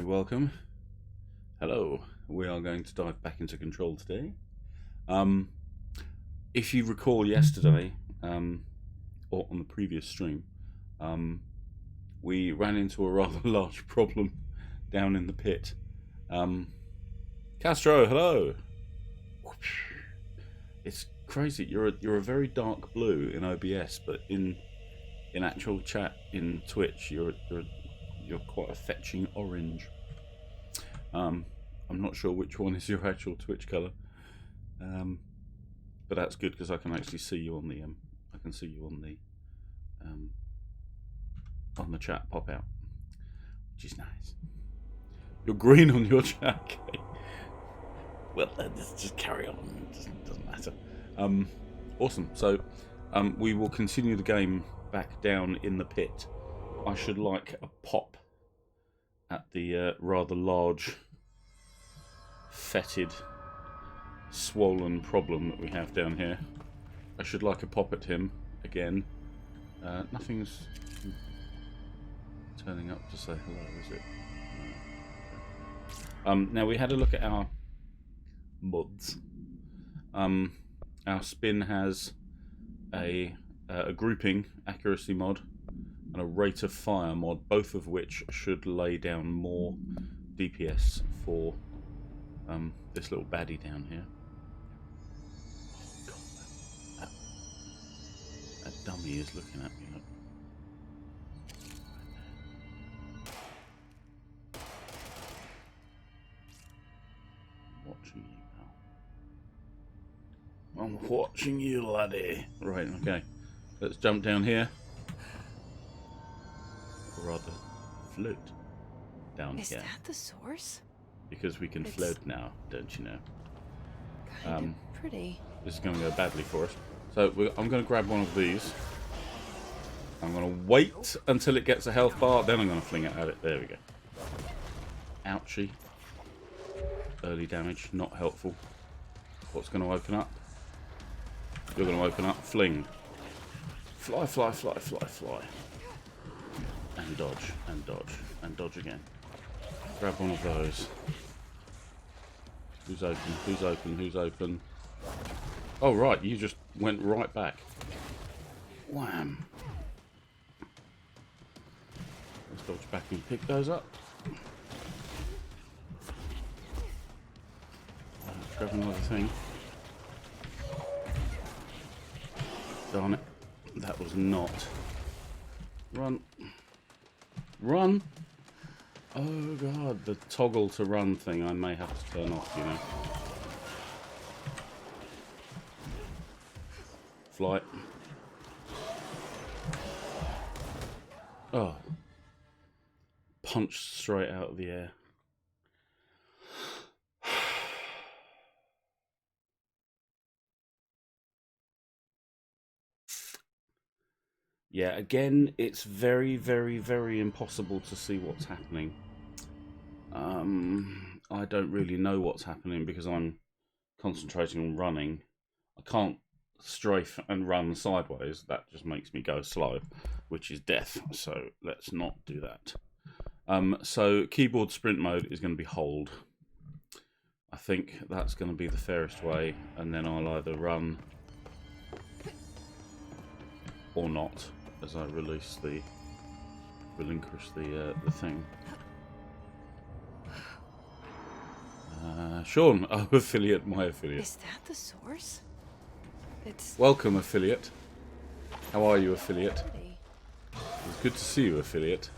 welcome. Hello. We are going to dive back into Control today. If you recall yesterday, or on the previous stream, we ran into a rather large problem down in the pit. Castro, hello. It's crazy. You're a very dark blue in OBS, but in actual chat in Twitch, you're quite a fetching orange. I'm not sure which one is your actual Twitch color, but that's good because I can actually see you on the on the chat pop out, which is nice. You're green on your chat. Okay. Well, let's just carry on. It doesn't matter. Awesome. So we will continue the game back down in the pit. I should like a pop at the rather large, fetid, swollen problem that we have down here. I should like a pop at him again. Nothing's turning up to say hello, is it? No. Now we had a look at our mods. Our spin has a grouping accuracy mod and a rate of fire mod, both of which should lay down more DPS for this little baddie down here. Oh God, that dummy is looking at me. Look. Watching you, pal. I'm watching you, laddie. Right, okay. Let's jump down here. Or rather, float down here. Is that the source? Because we can float now, don't you know? Kind of pretty. This is going to go badly for us. So I'm going to grab one of these. I'm going to wait until it gets a health bar, then I'm going to fling it at it. There we go. Ouchie. Early damage, not helpful. What's going to open up? You're going to open up. Fling. Fly, fly, fly, fly, fly. And dodge, and dodge, and dodge again. Grab one of those. Who's open? Who's open? Who's open? Oh, right. You just went right back. Wham. Let's dodge back and pick those up. Grab another thing. Darn it. That was not. Run. Run! Oh god, the toggle to run thing I may have to turn off, you know. Flight. Oh. Punched straight out of the air. Yeah, again, it's very, very, very impossible to see what's happening. I don't really know what's happening because I'm concentrating on running. I can't strafe and run sideways. That just makes me go slow, which is death. So let's not do that. So keyboard sprint mode is going to be hold. I think that's going to be the fairest way, and then I'll either run or not as I relinquish the thing. Sean, oh, affiliate, my affiliate. Is that the source? It's welcome, affiliate. How are you, affiliate? pretty. It's good to see you, affiliate.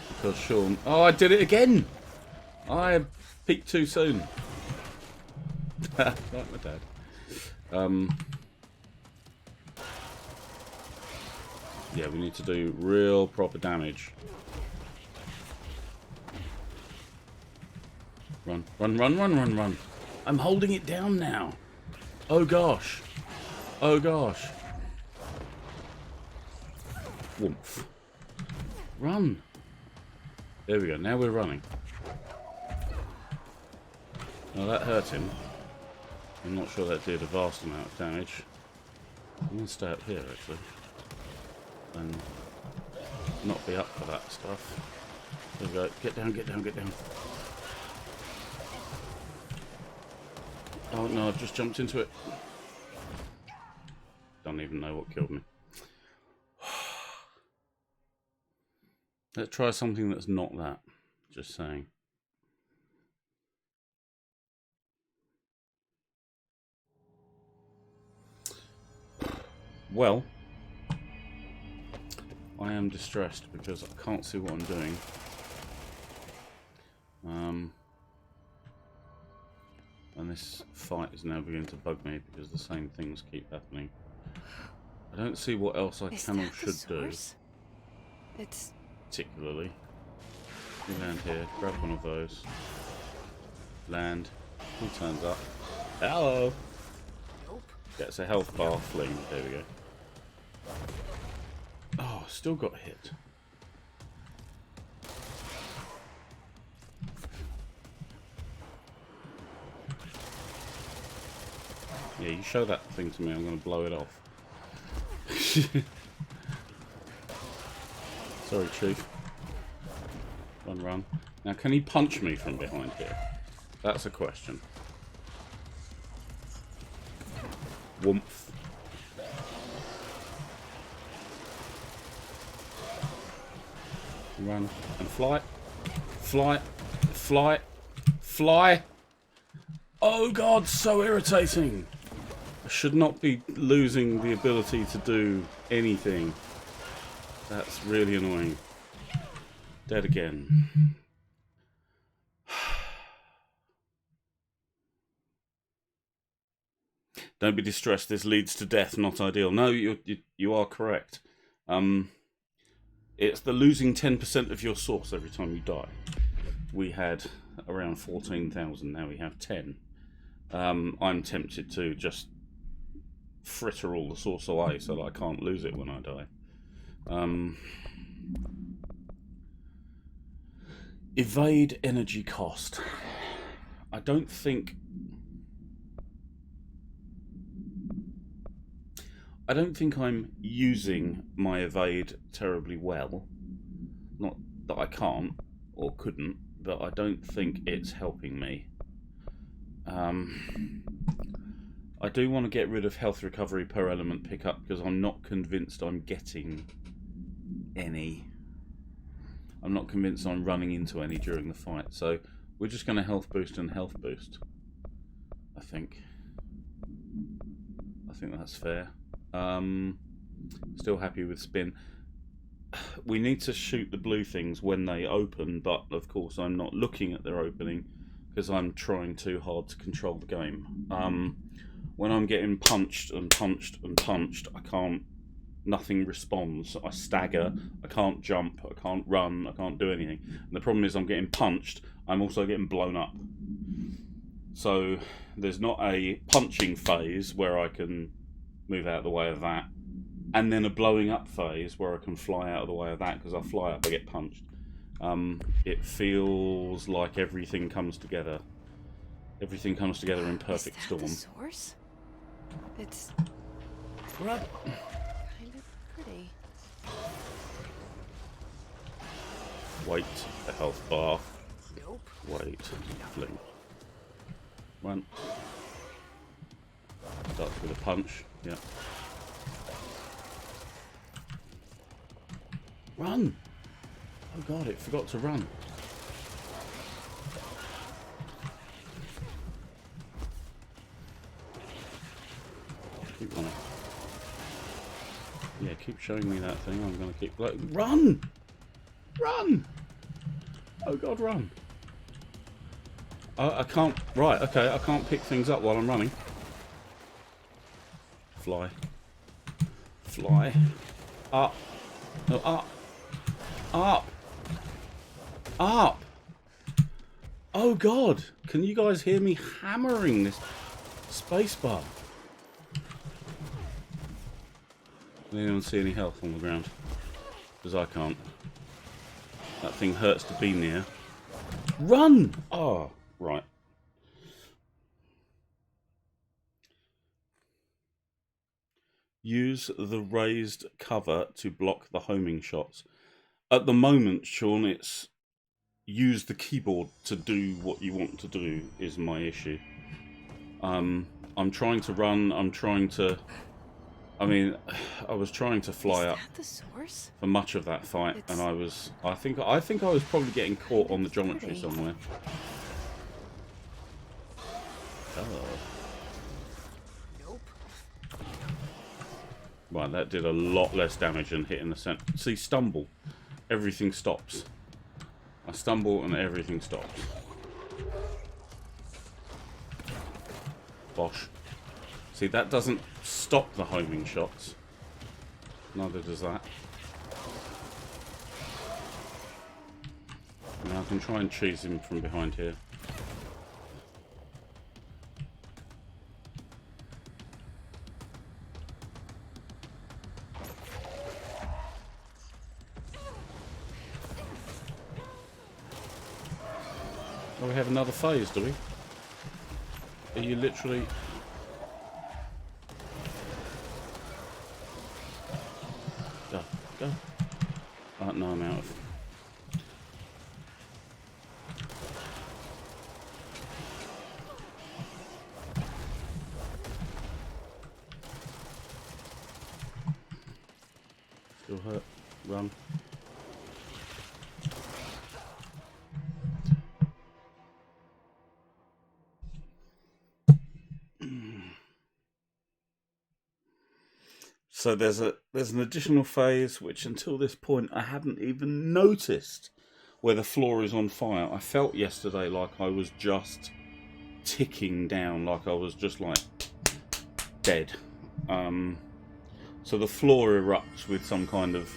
Because Sean, oh, I did it again. I peaked too soon. Like my dad. Yeah, we need to do real proper damage. Run, run, run, run, run, run. I'm holding it down now. Oh gosh. Oh gosh. Woomph. Run. There we go, now we're running. Now that hurt him. I'm not sure that did a vast amount of damage. I'm going to stay up here actually. And not be up for that stuff. There we go. Get down, get down, get down. Oh no, I've just jumped into it. Don't even know what killed me. Let's try something that's not that. Just saying. Well, I am distressed because I can't see what I'm doing. And this fight is now beginning to bug me because the same things keep happening. I don't see what else I can or should do. It's particularly. We land here, grab one of those. Land. He turns up. Hello! Gets a health bar, fling. There we go. Oh, still got hit. Yeah, you show that thing to me, I'm going to blow it off. Sorry, Chief. Run, run. Now, can he punch me from behind here? That's a question. Woomph. Run and fly. Fly. Fly. Fly. Oh god, so irritating. I should not be losing the ability to do anything. That's really annoying. Dead again. Don't be distressed. This leads to death. Not ideal. No, you are correct. It's the losing 10% of your source every time you die. We had around 14,000. Now we have 10. I'm tempted to just fritter all the source away so that I can't lose it when I die. Evade energy cost. I don't think I'm using my evade terribly well. Not that I can't or couldn't, but I don't think it's helping me. I do want to get rid of health recovery per element pickup because I'm not convinced I'm getting any. I'm not convinced I'm running into any during the fight. So we're just going to health boost and health boost. I think that's fair. Still happy with spin. We need to shoot the blue things when they open, but of course I'm not looking at their opening because I'm trying too hard to control the game. When I'm getting punched and punched and punched, I can't. Nothing responds. I stagger. I can't jump. I can't run. I can't do anything. And the problem is I'm getting punched. I'm also getting blown up. So there's not a punching phase where I can move out of the way of that, and then a blowing up phase where I can fly out of the way of that because I fly up, I get punched. It feels like everything comes together. Everything comes together in perfect storm. Is that the source? It's Right. kind of pretty. Wait, the health bar. Nope. Wait, fling. Run. Starts with a punch. Yeah. Run! Oh god, it forgot to run. Keep running. Yeah, keep showing me that thing. I'm gonna keep run! Run! Oh god, run! I can't. Right, okay, I can't pick things up while I'm running. Fly. Fly. Up. No, up. Up. Up. Oh god, can you guys hear me hammering this spacebar? Does anyone see any health on the ground? Because I can't. That thing hurts to be near. Run! Oh, right. Use the raised cover to block the homing shots. At the moment, Sean, it's use the keyboard to do what you want to do is my issue. I'm trying to run. I'm trying to. I mean, I was trying to fly up the source? for much of that fight, It's and I was. I think I was probably getting caught on the geometry pretty. somewhere. Oh. Nope. Right, that did a lot less damage than hitting the center. See, stumble. Everything stops. I stumble and everything stops. Bosh. See, that doesn't stop the homing shots. Neither does that. Now I can try and cheese him from behind here. Oh, we have another phase, do we? Are you literally... Go, go. No, I'm out of... Still hurt. Run. So there's an additional phase which until this point I hadn't even noticed, where the floor is on fire. I felt yesterday like I was just ticking down, like I was just like dead. So the floor erupts with some kind of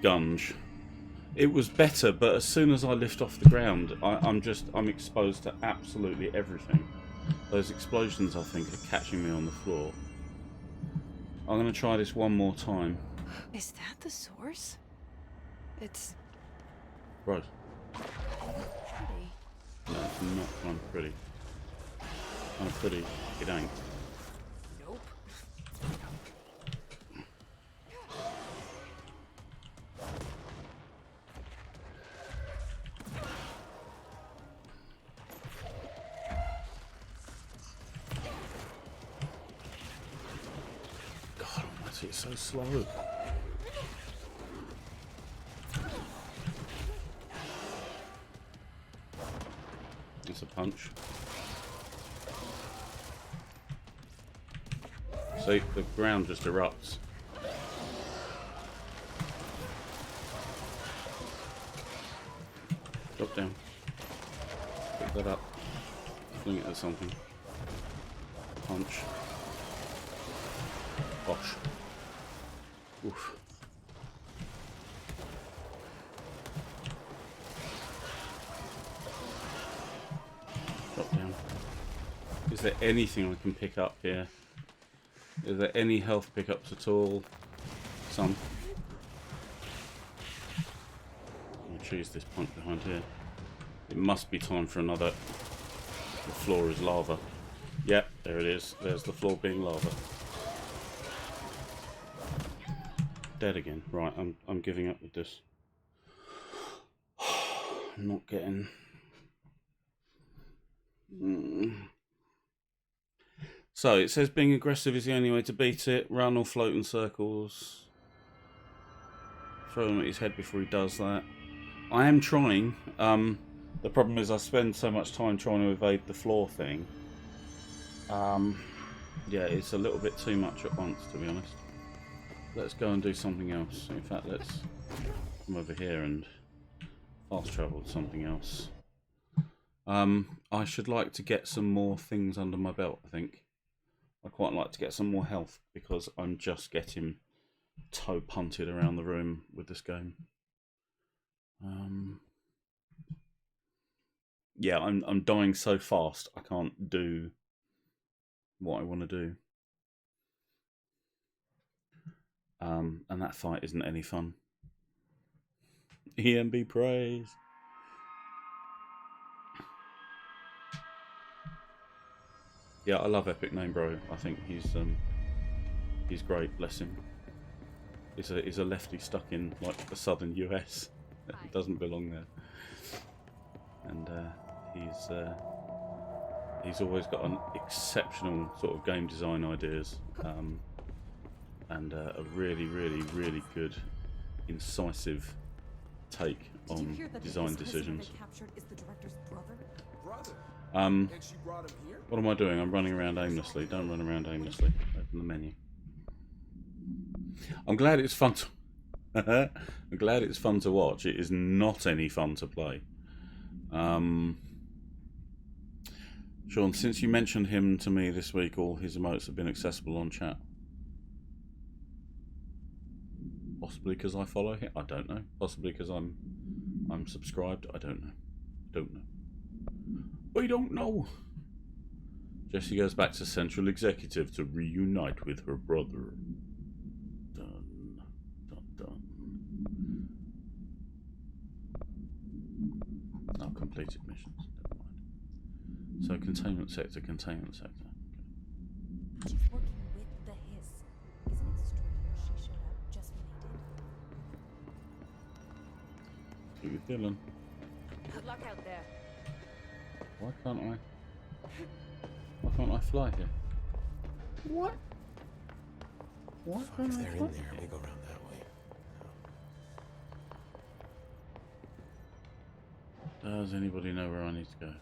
gunge. It was better, but as soon as I lift off the ground, I'm exposed to absolutely everything. Those explosions, I think, are catching me on the floor. I'm going to try this one more time. Is that the source? It's Right. pretty. No, it's not kind of pretty. Kind of pretty. It ain't. Nope. God almighty, it's so slow. It's a punch. See, the ground just erupts. Drop down. Pick that up. Fling it at something. Punch. Bosh. Oof. Drop down. Is there anything I can pick up here? Is there any health pickups at all? Some. I'll choose this point behind here. It must be time for another. The floor is lava. Yep, there it is. There's the floor being lava. Dead again. Right, I'm giving up with this. I'm not getting... So, it says being aggressive is the only way to beat it. Run or float in circles. Throw him at his head before he does that. I am trying. The problem is I spend so much time trying to evade the floor thing. Yeah, it's a little bit too much at once, to be honest. Let's go and do something else. In fact, let's come over here and fast travel to something else. I should like to get some more things under my belt, I think. I'd quite like to get some more health because I'm just getting toe punted around the room with this game. Yeah, I'm dying so fast I can't do what I want to do. And that fight isn't any fun. EMB praise. Yeah, I love Epic Name Bro. I think he's great. Bless him. He's a lefty stuck in like the southern US. He doesn't belong there. and he's always got an exceptional sort of game design ideas, and a really, really, really good, incisive take on design decisions. What am I doing? I'm running around aimlessly. Don't run around aimlessly. Open the menu. I'm glad it's fun to I'm glad it's fun to watch. It is not any fun to play. Sean, since you mentioned him to me this week, all his emotes have been accessible on chat. Possibly because I follow him. I don't know. Possibly because I'm subscribed. I don't know. Don't know. We don't know. Jessie goes back to Central Executive to reunite with her brother. Dun, dun, dun. Oh, completed missions. Never mind. So containment sector, containment sector. She's working with the Hiss. Isn't it strange she showed up just when they did? To Dylan. Good luck out there. Why can't I fly here? What? What? Fuck, if they're in there, we go around that way. Does anybody know where I need to go?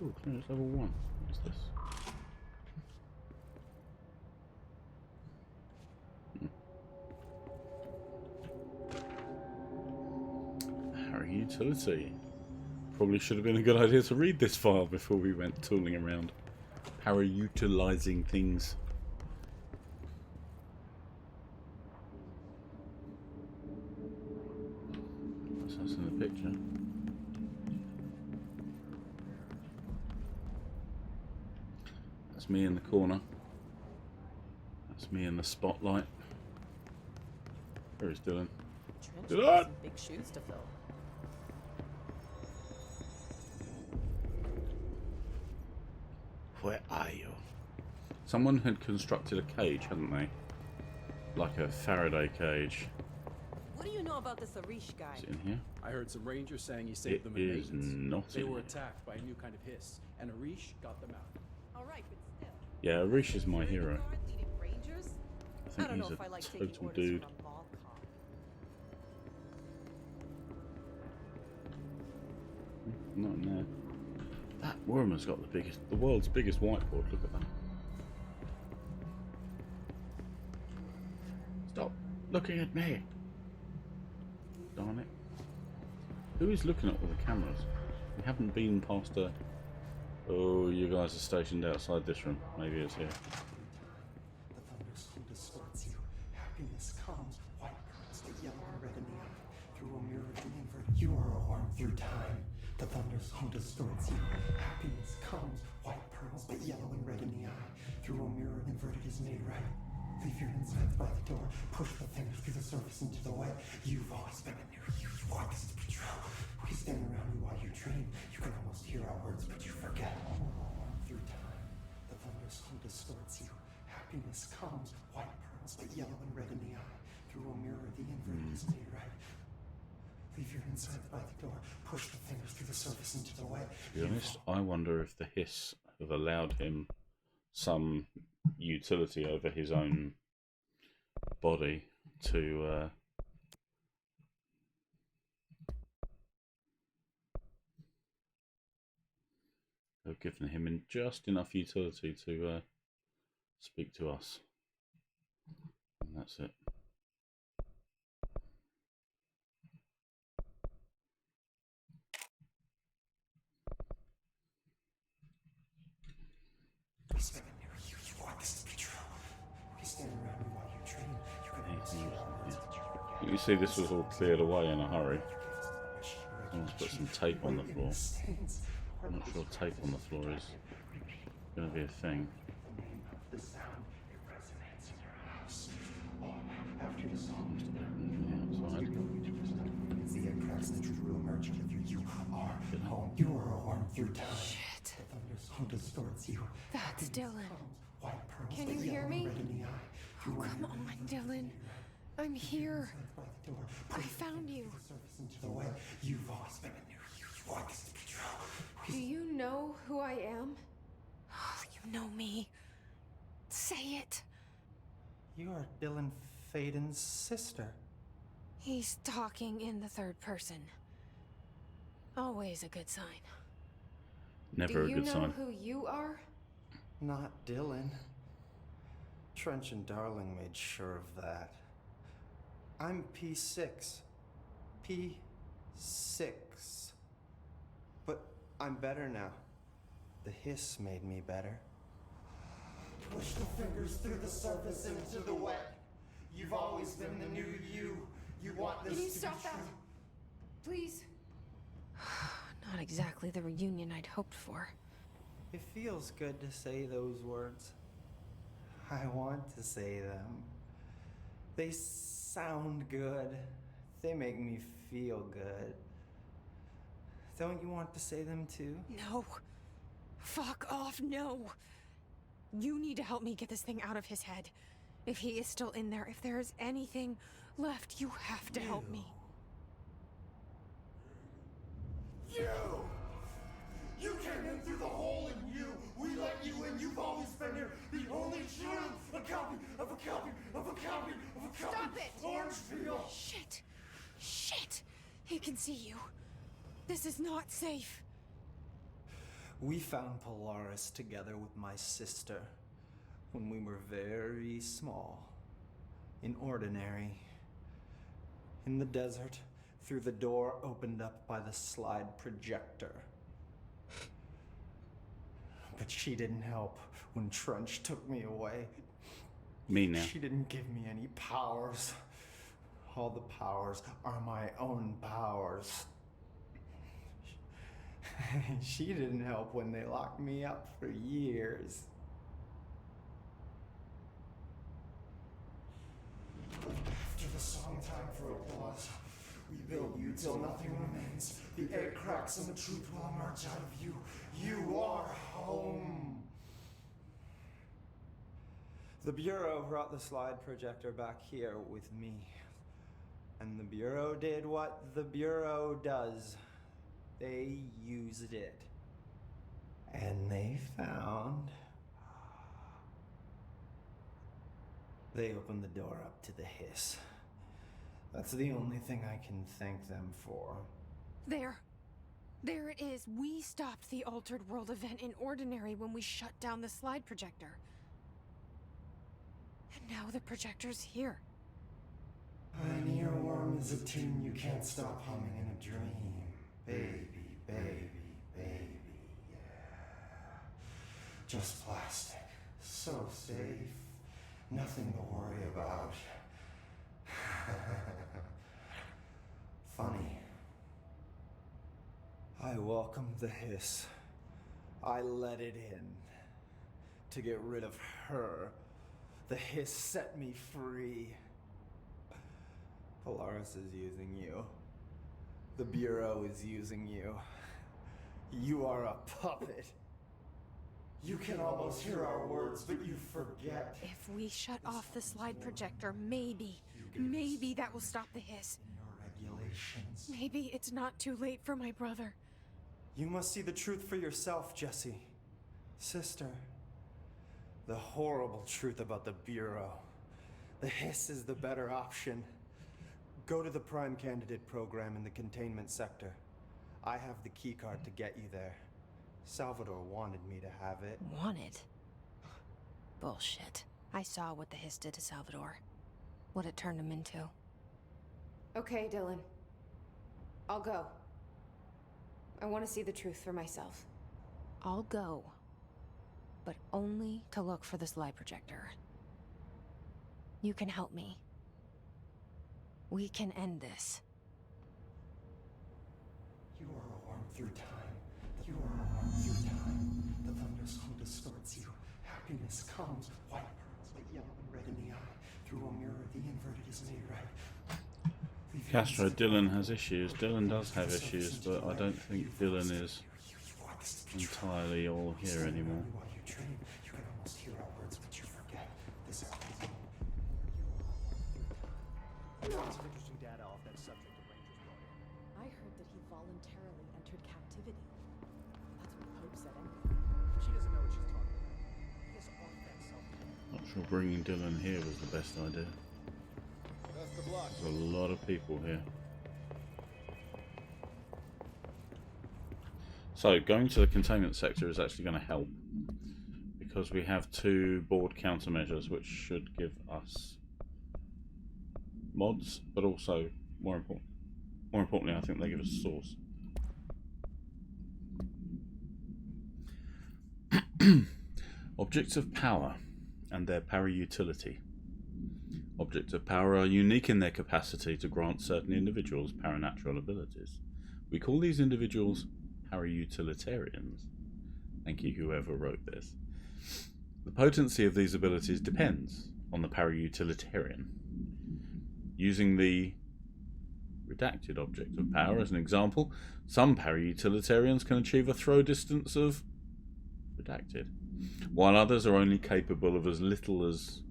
Oh, clearance level 1. What's this? Harry Utility. Probably should have been a good idea to read this file before we went tooling around. Para-utilizing things. So that's in the picture. That's me in the corner. That's me in the spotlight. Where is Dylan? Dylan! Big shoes to fill. Where are you? Someone had constructed a cage, hadn't they? Like a Faraday cage. What do you know about this Arish guy? Is it in here? I heard some rangers saying he saved them It in is maintenance. not They in were here. attacked by a new kind of hiss, and Arish got them out. All right, but still. Yeah, Arish is my You're in the hero. guard leading Rangers? I I think don't know he's if I a like taking total orders dude. from a mall cop. Not in there. That wormer's got the world's biggest whiteboard. Look at that. Stop looking at me. Darn it. Who is looking at all the cameras? We haven't been past a... Oh, you guys are stationed outside this room. Maybe it's here. The thunderstorm distorts you. Happiness comes, white curls, the yellow and red in the eye. Through a mirror of the inverted, you are a worm through time. The thunderstorm distorts you. Happiness comes, white pearls, but yellow and red in the eye. Through a mirror, inverted is made right. Leave your insides by the door. Push the fingers through the surface into the way. You've always been in there. You want this to be true. We stand around you while you dream. You can almost hear our words, but you forget. Through time, the thunderstorm distorts you. Happiness comes, white pearls, but yellow and red in the eye. Through a mirror, the inverted is made right. Leave your insides by the door. Push the fingers through the surface into the way. To be honest, I wonder if the Hiss have allowed him some utility over his own body to have given him just enough utility to speak to us, and that's it. We stand near you. You want this to be true. We stand around you while you dream. You can almost hear our words, but you forget. You see, this was all cleared away in a hurry. Someone's put some tape on the floor. I'm not sure tape on the floor is going to be a thing. The sound, it resonates in your house. After the song, Outside. it's the egg cracks and the true emerging of you. You are home. You are a worm through time. Shit. The thunderstorm distorts you. That's Dylan. White pearls, Can but you hear yellow me? and red in the eye. Oh, come on, Dylan. I'm here. By the door, I found you. the surface into the way. You've always been in there. You You want this to be true. Do you know who I am? You know me. Say it. You are Dylan Faden's sister. He's talking in the third person. Always a good sign. Never a good sign. Do you know who you are? Not Dylan. Trench and Darling made sure of that. I'm P6. P6. But I'm better now. The hiss made me better. Push the fingers through the surface into the wet. You've always been the new you. You want this Can you to stop be that? true. Please. Not exactly the reunion I'd hoped for. It feels good to say those words. I want to say them. They sound good. They make me feel good. Don't you want to say them too? No. Fuck off, no. You need to help me get this thing out of his head. If he is still in there, if there is anything left, you have to help me. You! You came in through the hole in you! We let you in! You've always been here! The only truth! A copy of a copy of a copy of a copy! Stop it! Orange peel! Shit. Shit. He can see you. This is not safe. We found Polaris together with my sister when we were very small. In Ordinary. In the desert, through the door opened up by the slide projector. But she didn't help when Trench took me away. Me now. She didn't give me any powers. All the powers are my own powers. She didn't help when they locked me up for years. After the song time for applause, we build you till nothing remains. The egg cracks and the truth will emerge out of you. You are home. The Bureau brought the slide projector back here with me. And the Bureau did what the Bureau does. They used it. And they found... They opened the door up to the hiss. That's the only thing I can thank them for. There. There it is. We stopped the Altered World event in Ordinary when we shut down the slide projector. And now the projector's here. An earworm is a tune you can't stop humming in a dream. Baby, baby, baby, yeah. Just plastic. So safe. Nothing to worry about. Funny. I welcomed the hiss. I let it in. To get rid of her. The hiss set me free. Polaris is using you. The Bureau is using you. You are a puppet. You can almost hear our words, but you forget. If we shut off the slide projector, maybe that will stop the hiss. Your regulations. Maybe it's not too late for my brother. You must see the truth for yourself, Jessie. Sister. The horrible truth about the Bureau. The hiss is the better option. Go to the Prime Candidate program in the containment sector. I have the keycard to get you there. Salvador wanted me to have it. Wanted? Bullshit. I saw what the hiss did to Salvador. What it turned him into. Okay, Dylan. I'll go. I want to see the truth for myself. I'll go. But only to look for the slide projector. You can help me. We can end this. You are a worm through time. You are a worm through time. The thunderstorm distorts you. Happiness comes. White pearls, but yellow and red in the eye. Through a mirror, the inverted is made right. Castro, Dylan has issues. Dylan does have issues, but I don't think Dylan is entirely all here anymore. While you dream, you can almost hear our words, but you forget. This is Some interesting data off that subject the Rangers brought in. I heard that he voluntarily entered captivity sure bringing Dylan here was the best idea. There's a lot of people here. So going to the containment sector is actually going to help, because we have 2 board countermeasures which should give us mods, but also more importantly I think they give us source. Objects of power and their para-utility. Objects of power are unique in their capacity to grant certain individuals paranatural abilities. We call these individuals para-utilitarians. Thank you, whoever wrote this. The potency of these abilities depends on the para-utilitarian. Using the redacted object of power as an example, some para-utilitarians can achieve a throw distance of redacted, while others are only capable of as little as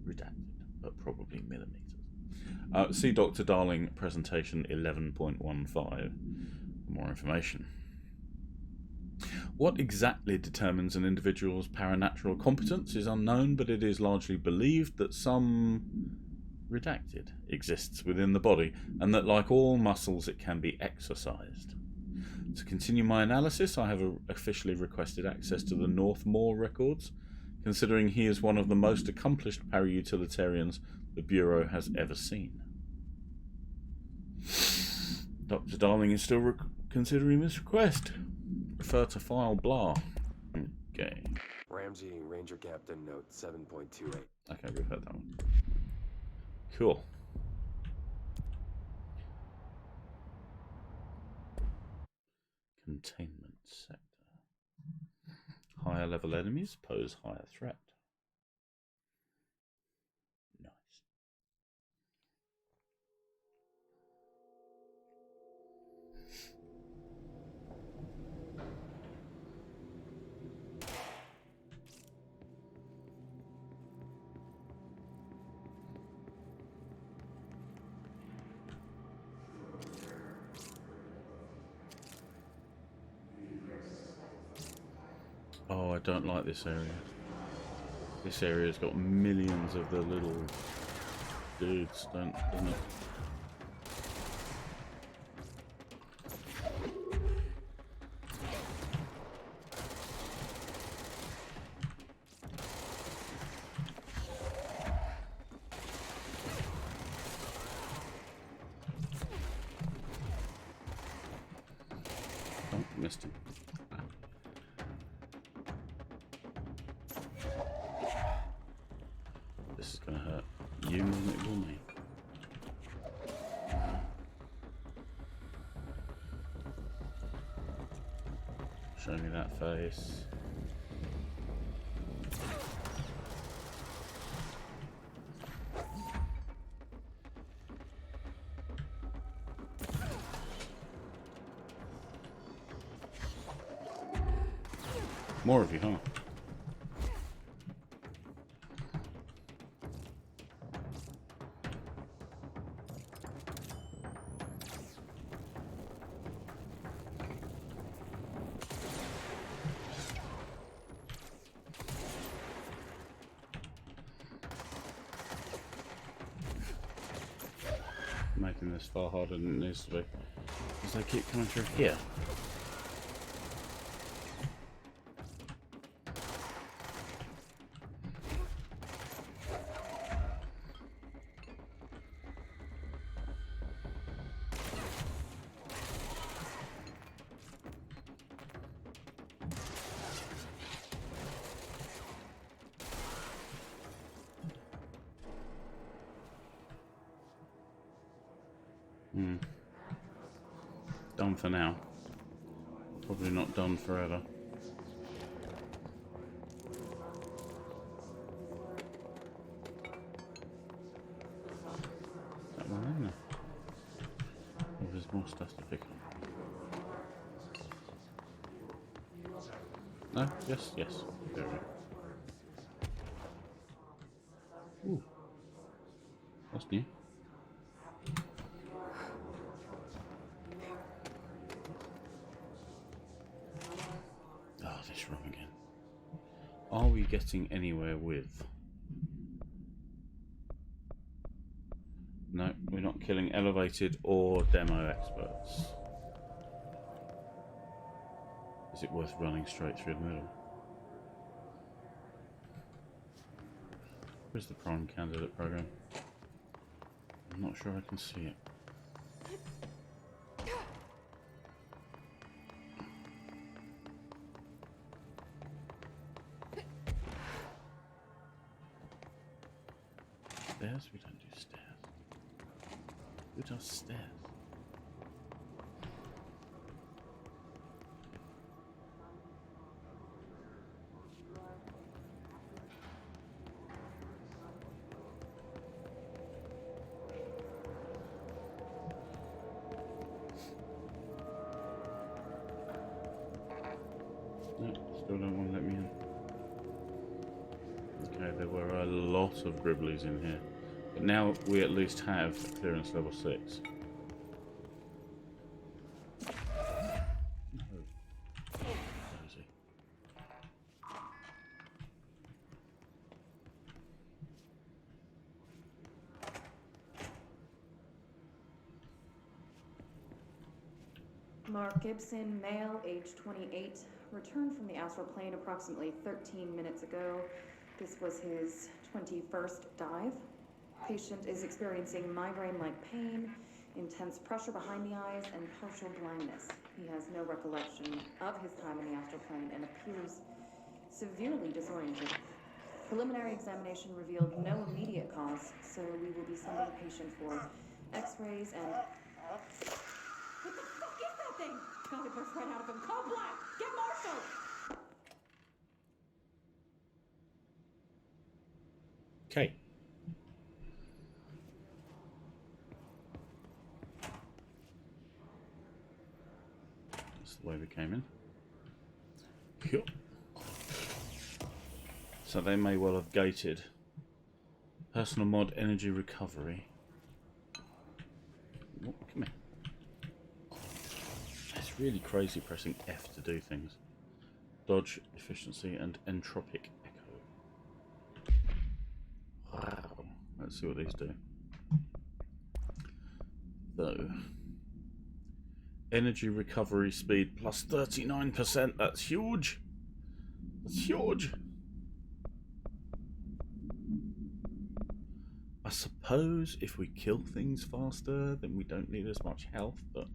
redacted, but probably millimeters. See Dr. Darling presentation 11.15 for more information. What exactly determines an individual's paranatural competence is unknown, but it is largely believed that some redacted exists within the body, and that like all muscles it can be exercised. To continue my analysis, I have officially requested access to the Northmore records, considering he is one of the most accomplished para-utilitarians the Bureau has ever seen. Dr. Darling is still considering this request. Refer to file blah. Okay. Ramsey, Ranger Captain, note 7.28. Okay, we've heard that one. Cool. Containment sector. Higher level enemies pose higher threat. Nice. Oh, I don't like this area. This area's got millions of the little dudes, doesn't it? Oh, missed him. This is going to hurt you more than it will me. Show me that face. More of you, huh? Making this far harder than it needs to be, because they keep coming through here. Done for now. Probably not done forever. Is that one in there? Oh, there's more stuff to pick up. No? Yes, yes. There we go. Ooh. That's new. Are we getting anywhere with No, we're not killing elevated or demo experts. Is it worth running straight through the middle? Where's the prime candidate program? I'm not sure I can see it. Stairs? We don't do stairs. Who does stairs? No, still don't want to let me in. Okay, there were a lot of gribblies in here. But now we at least have clearance level 6. No. Cozy. Mark Gibson, male, age 28, returned from the astral plane approximately 13 minutes ago. This was his 21st dive. Patient is experiencing migraine-like pain, intense pressure behind the eyes, and partial blindness. He has no recollection of his time in the astral plane and appears severely disoriented. Preliminary examination revealed no immediate cause, so we will be sending the patient for x-rays and... What the fuck is that thing? Got it burst right out of him. Call Black! Get Marshall! Okay. That's the way we came in. Cool. So they may well have gated. Personal mod energy recovery. Oh, come here. It's really crazy pressing F to do things. Dodge, efficiency, and entropic echo. Wow. Let's see what these do. So, energy recovery speed plus 39%. That's huge. That's huge. I suppose if we kill things faster, then we don't need as much health, but...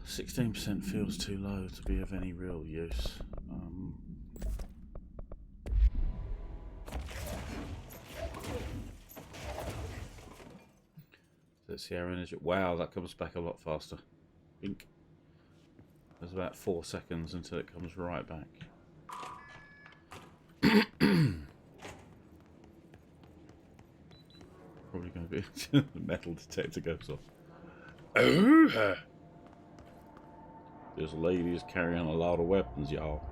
16% feels too low to be of any real use. Let's see our energy. Wow, that comes back a lot faster. Bink. There's about 4 seconds until it comes right back. Probably going to be the metal detector goes off. Oh, this lady is carrying a lot of weapons, y'all.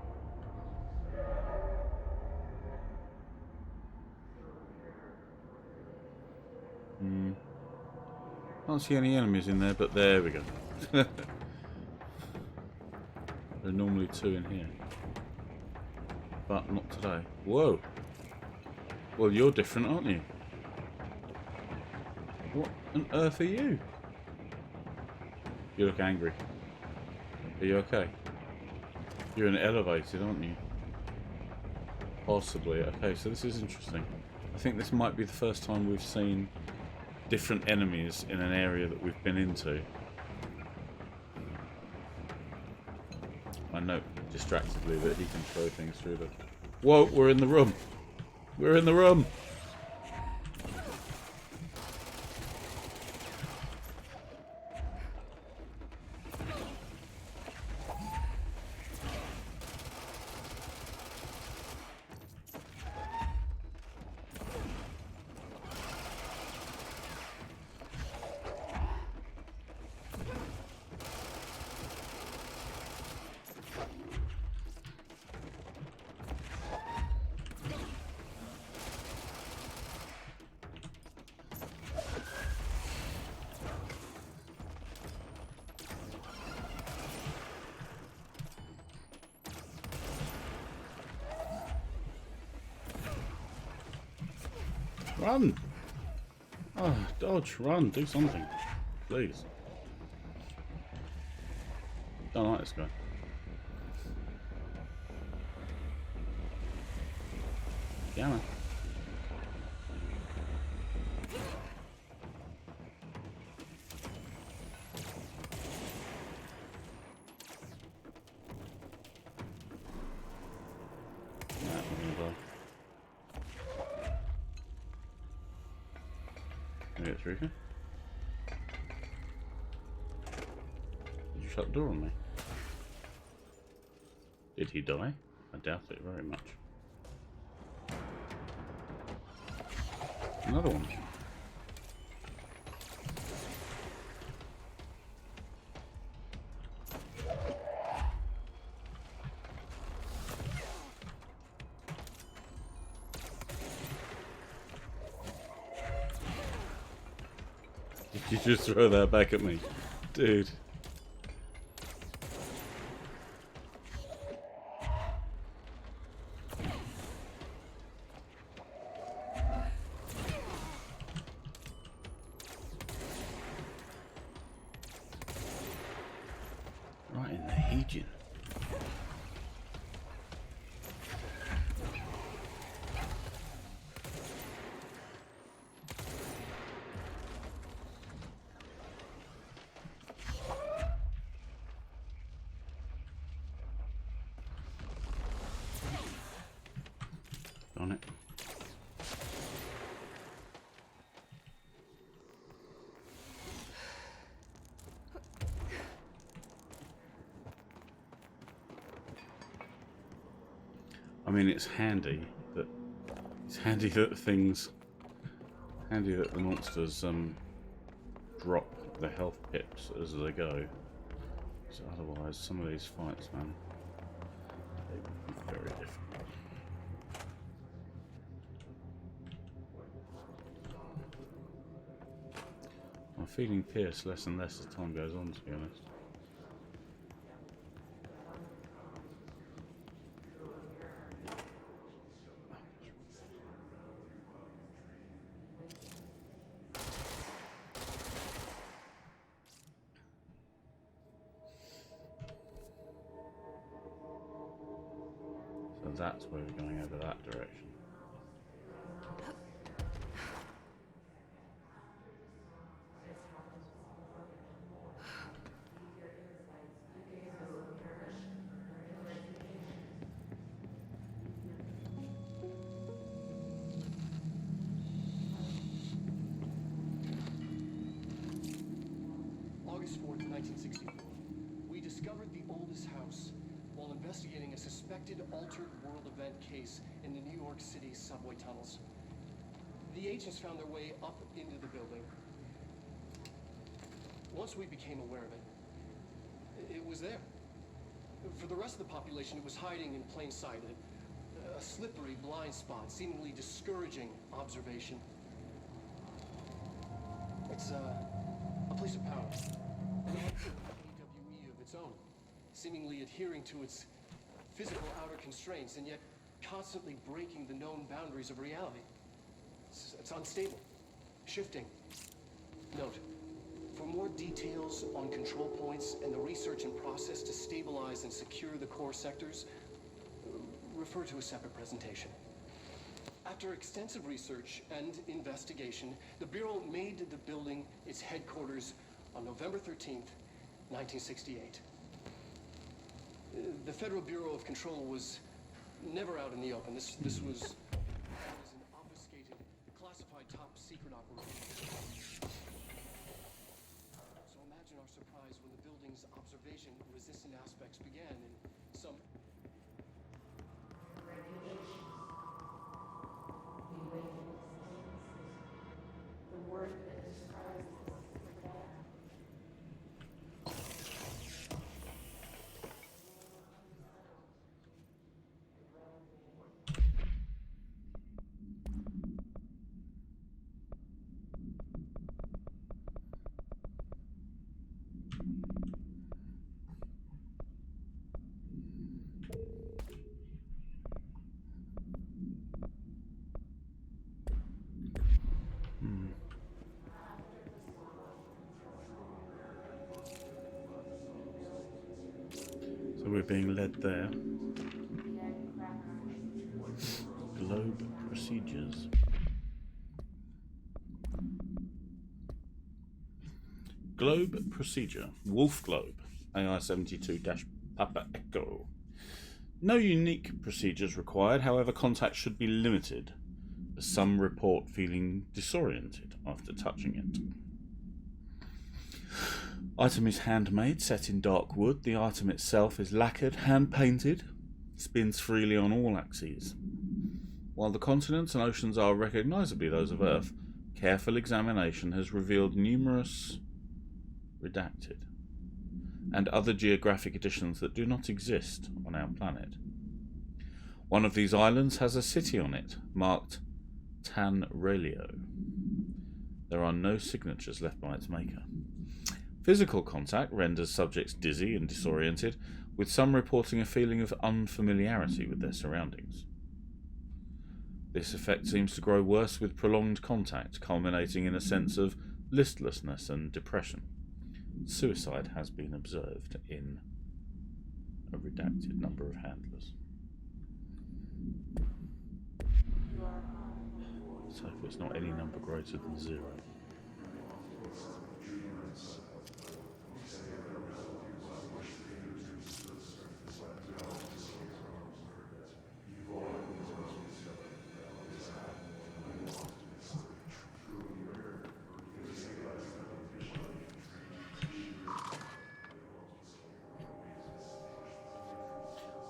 Can't see any enemies in there, but there we go. There are normally 2 in here, but not today. Whoa. Well, you're different, aren't you? What on earth are you? You look angry. Are you okay? You're in elevated, aren't you? Possibly. Okay, so this is interesting. I think this might be the first time we've seen different enemies in an area that we've been into. I note distractedly that he can throw things through the... Whoa, we're in the room! We're in the room! Run! Oh, dodge, run, do something. Please. Don't like this guy. Gamma. Can I get through here? Did you shut the door on me? Did he die? I doubt it very much. Another one. Did you just throw that back at me? Dude. Right in the Hegian. On it. I mean, it's handy that the monsters drop the health pips as they go. So otherwise, some of these fights, man, they would be very difficult. I'm feeling Pierce less and less as time goes on, to be honest. So that's where we're going, over that direction. August 4th, 1964. We discovered the oldest house while investigating a suspected altered world event case in the New York City subway tunnels. The agents found their way up into the building. Once we became aware of it, it was there. For the rest of the population, it was hiding in plain sight, a slippery blind spot, seemingly discouraging observation. It's a place of power. An AWE of its own, seemingly adhering to its physical outer constraints and yet constantly breaking the known boundaries of reality. It's unstable, shifting. Note, for more details on control points and the research and process to stabilize and secure the core sectors, refer to a separate presentation. After extensive research and investigation, the Bureau made the building its headquarters on November 13th, 1968. The Federal Bureau of Control was never out in the open. This was an obfuscated, classified top secret operation. So imagine our surprise when the building's observation-resistant aspects began in some... we're being led there. Globe procedures. Globe procedure. Wolf globe. AI 72-Papa Echo. No unique procedures required, however contact should be limited, as some report feeling disoriented after touching it. Item is handmade, set in dark wood. The item itself is lacquered, hand-painted, spins freely on all axes. While the continents and oceans are recognisably those of Earth, careful examination has revealed numerous redacted and other geographic additions that do not exist on our planet. One of these islands has a city on it, marked Tanrelio. There are no signatures left by its maker. Physical contact renders subjects dizzy and disoriented, with some reporting a feeling of unfamiliarity with their surroundings. This effect seems to grow worse with prolonged contact, culminating in a sense of listlessness and depression. Suicide has been observed in a redacted number of handlers. So if it's not any number greater than 0.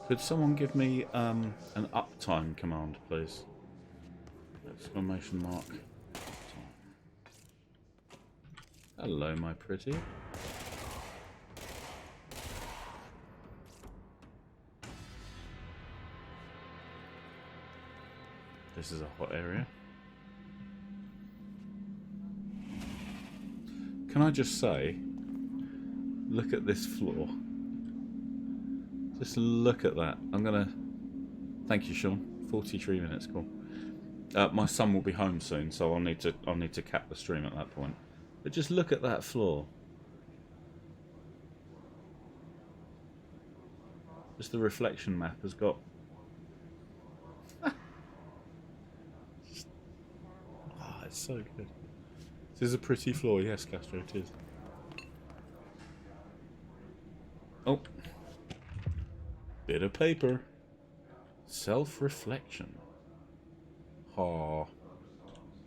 Could someone give me an uptime command, please? Exclamation mark. Uptime. Hello, my pretty. This is a hot area. Can I just say, look at this floor. Just look at that. I'm gonna... Thank you, Sean. 43 minutes, cool. My son will be home soon, so I'll need to cap the stream at that point. But just look at that floor. Just the reflection map has got... it's so good. This is a pretty floor, yes, Castro, it is. Oh. Bit of paper. Self-reflection. Oh.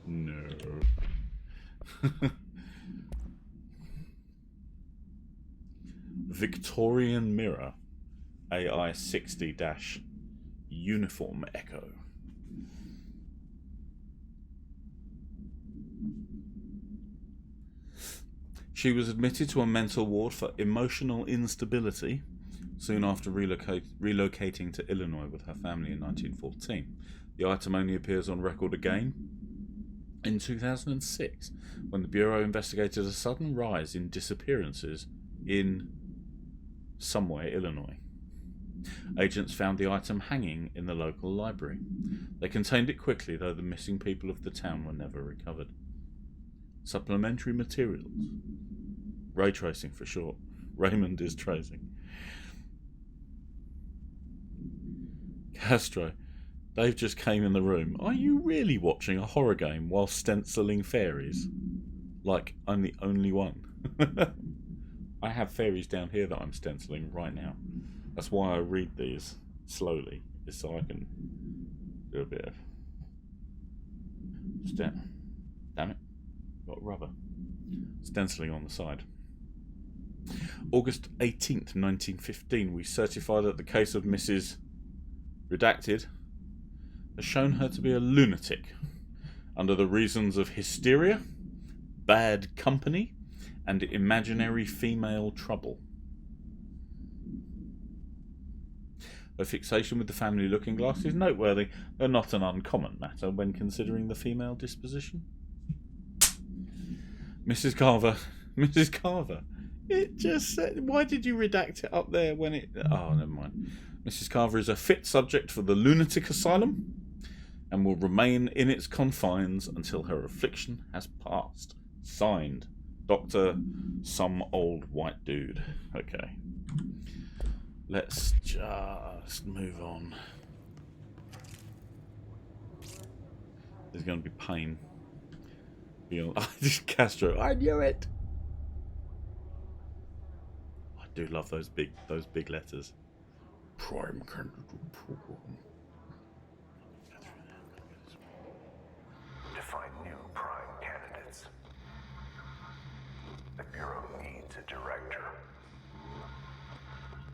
No. Victorian mirror. AI 60-Uniform Echo. She was admitted to a mental ward for emotional instability soon after relocating to Illinois with her family in 1914. The item only appears on record again in 2006, when the Bureau investigated a sudden rise in disappearances in somewhere, Illinois. Agents found the item hanging in the local library. They contained it quickly, though the missing people of the town were never recovered. Supplementary materials. Ray tracing for short. Raymond is tracing. Castro, Dave just came in the room. Are you really watching a horror game while stenciling fairies? Like, I'm the only one. I have fairies down here that I'm stenciling right now. That's why I read these slowly, is so I can do a bit of... Damn it. Got rubber. Stenciling on the side. August 18th, 1915, we certify that the case of Mrs. Redacted has shown her to be a lunatic under the reasons of hysteria, bad company, and imaginary female trouble. Her fixation with the family looking glass is noteworthy, though not an uncommon matter when considering the female disposition. Mrs. Carver. It just said, why did you redact it up there when it... Oh, never mind. Mrs. Carver is a fit subject for the lunatic asylum and will remain in its confines until her affliction has passed. Signed, Dr. Some Old White Dude. Okay. Let's just move on. There's going to be pain. Castro, I knew it. I do love those big letters. Prime candidate program. To find new prime candidates, the Bureau needs a director.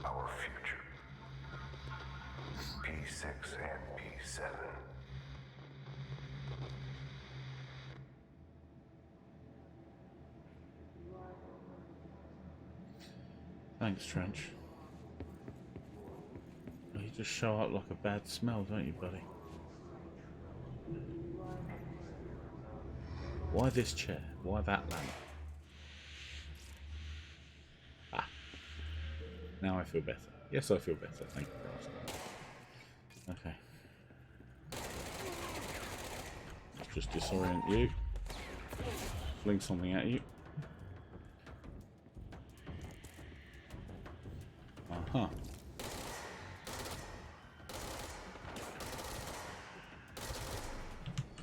Our future. P6 and P7. Thanks, Trench. You just show up like a bad smell, don't you, buddy? Why this chair? Why that lamp? Ah. Now I feel better. Yes, I feel better. Thank you for asking. Okay. Just disorient you. Fling something at you. Uh-huh.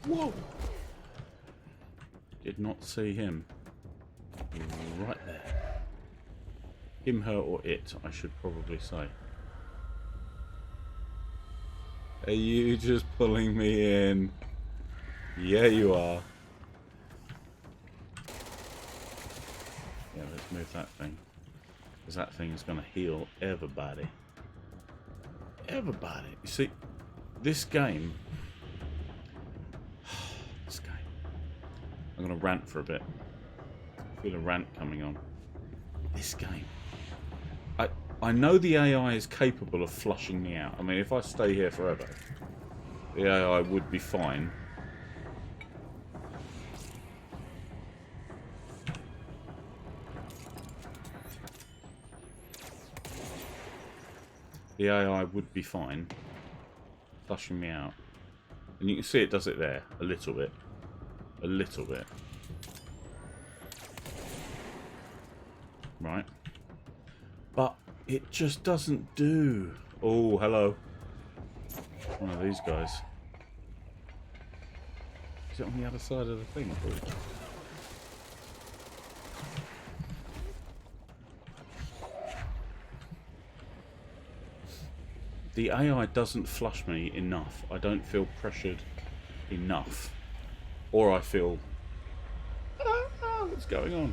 Whoa! Did not see him. Right there. Him, her, or it, I should probably say. Are you just pulling me in? Yeah, you are. Yeah, let's move that thing. Because that thing is going to heal everybody. Everybody. You see, this game... This game. I'm going to rant for a bit. I feel a rant coming on. This game. I know the AI is capable of flushing me out. I mean, if I stay here forever, the AI would be fine. The AI would be fine, flushing me out. And you can see it does it there, a little bit. A little bit. Right. But it just doesn't do. Oh, hello. One of these guys. Is it on the other side of the thing? The AI doesn't flush me enough. I don't feel pressured enough. Or I feel... what's going on?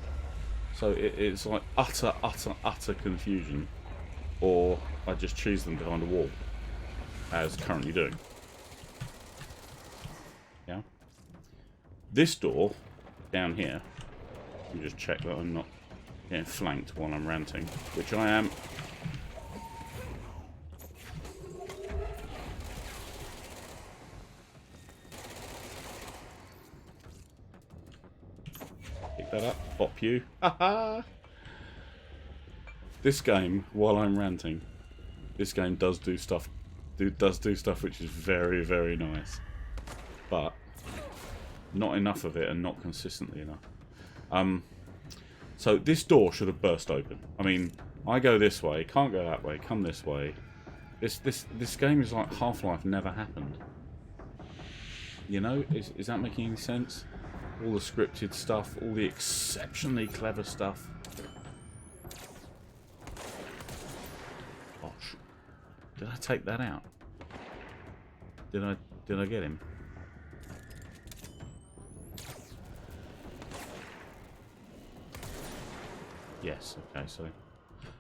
So it's like utter confusion. Or I just cheese them behind a wall. As currently doing. Yeah? This door, down here, let me just check that I'm not getting flanked while I'm ranting. Which I am. That up, bop you. Haha! This game, while I'm ranting, this game does do stuff. Does do stuff which is very, very nice, but not enough of it, and not consistently enough. So this door should have burst open. I mean, I go this way, can't go that way, come this way. This game is like Half-Life never happened. You know, is that making any sense? All the scripted stuff, all the exceptionally clever stuff. Gosh. Did I take that out? Did I get him? Yes, okay, so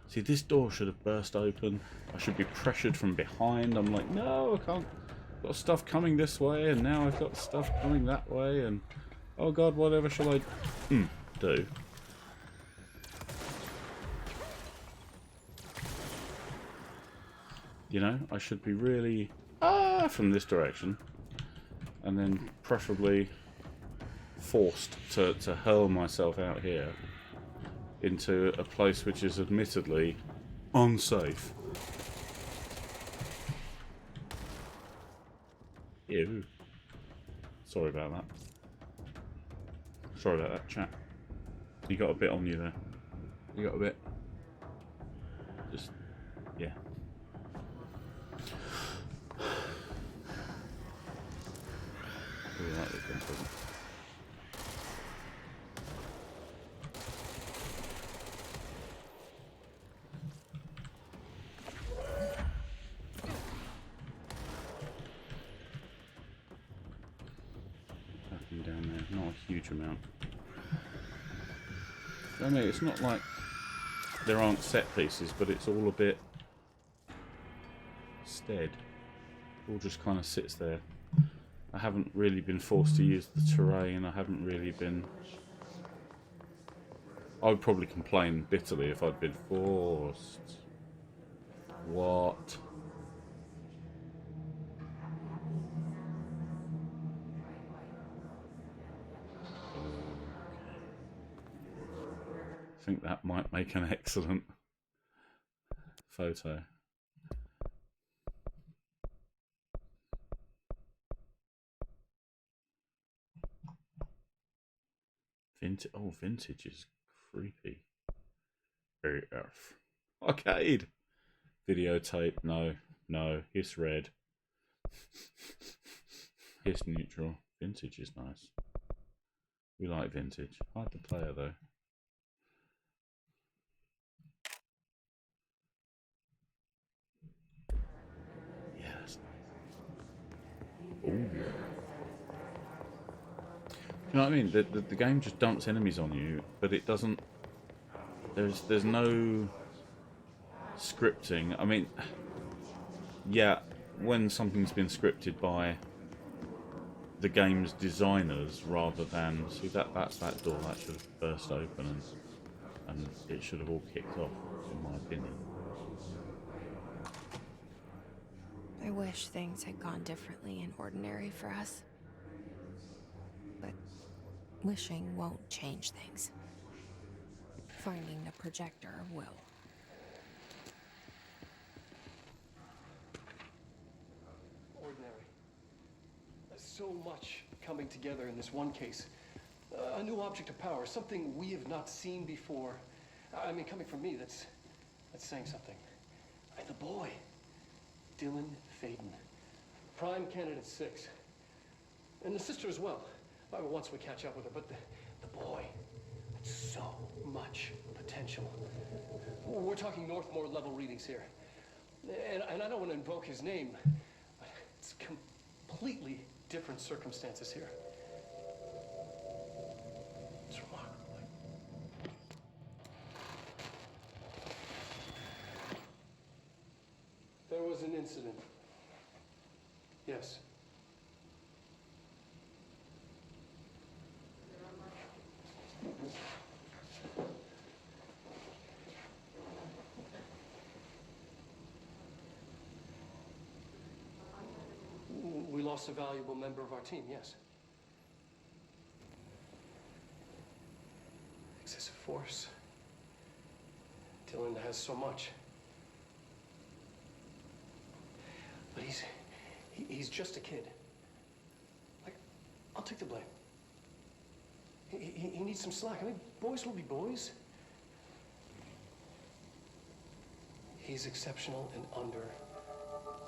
see, this door should have burst open. I should be pressured from behind. I'm like, no, I can't. I've got stuff coming this way, and now I've got stuff coming that way, and oh god, whatever shall I do? You know, I should be really from this direction, and then preferably forced to hurl myself out here into a place which is admittedly unsafe. Ew. Sorry about that. Sorry about that, chat. You got a bit on you there. You got a bit. Just, yeah. Ooh, that looks unpleasant. Nothing down there, not a huge amount. I mean, it's not like there aren't set pieces, but it's all a bit stead. It all just kind of sits there. I haven't really been forced to use the terrain. I haven't really been... I would probably complain bitterly if I'd been forced. What? I think that might make an excellent photo. Vintage. Oh, vintage is creepy. Very earth. Arcade. Videotape. No. No. Hiss red. Hiss neutral. Vintage is nice. We like vintage. Hard to player though. Yeah, that's nice. Ooh. You know what I mean? The game just dumps enemies on you, but it doesn't. There's no scripting. I mean, yeah, when something's been scripted by the game's designers rather than that's that door that should have burst open and it should have all kicked off, in my opinion. I wish things had gone differently in Ordinary for us. But wishing won't change things. Finding the projector will. Ordinary. So much coming together in this one case. A new object of power, something we have not seen before. I mean, coming from me, that's saying something. And the boy, Dylan Faden, prime candidate 6, and the sister as well. Once we catch up with her, but the boy, so much potential. We're talking Northmore level readings here, and I don't want to invoke his name, but it's completely different circumstances here. It's remarkable. There was an incident. Yes. We lost a valuable member of our team, yes. Excessive force. Dylan has so much. But he's just a kid. Like, I'll take the blame. He needs some slack. I mean, boys will be boys. He's exceptional and under